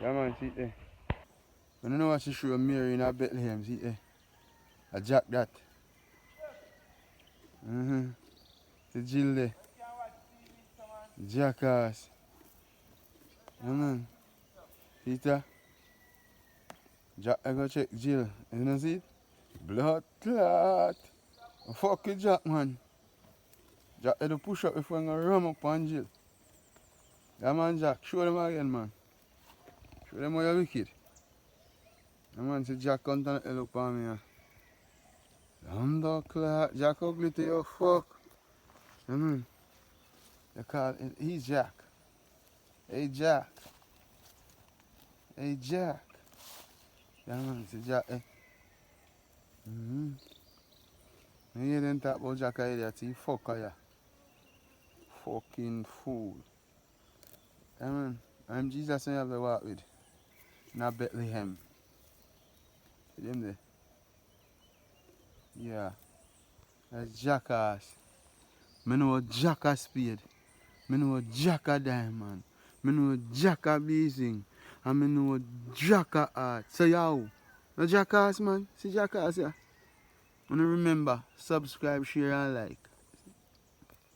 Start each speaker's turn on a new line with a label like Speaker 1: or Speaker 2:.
Speaker 1: Yeah man, see it there. I don't know what she show Mary in a Bethlehem, see it there. A jack that. The Jill there. Jackass. Yeah man. See it there? Jack I go check Jill. You know see it? Blood clot. Fuck you Jack man. Jack had to push up before I'm gonna ram up on Jill. Yeah man Jack, show them again man. Show them how you're wicked. Yeah man, see Jack come and look on me. Underclot. Jack ugly to your fuck. Yeah man. They call it, he's Jack. Hey Jack. Hey Jack. Yeah man, see Jack eh. I hear them talk about Jack idiot, he fucker ya. Fucking fool. Yeah man. I'm Jesus and you have to walk with. Not Bethlehem. See them there? Yeah. That's jackass. Me know what jackass paid. Me know what jacka diamond. Me know what jacka basing. And me know what jacka art. So yo. No jackass man. See jackass yeah. And remember, subscribe, share and like.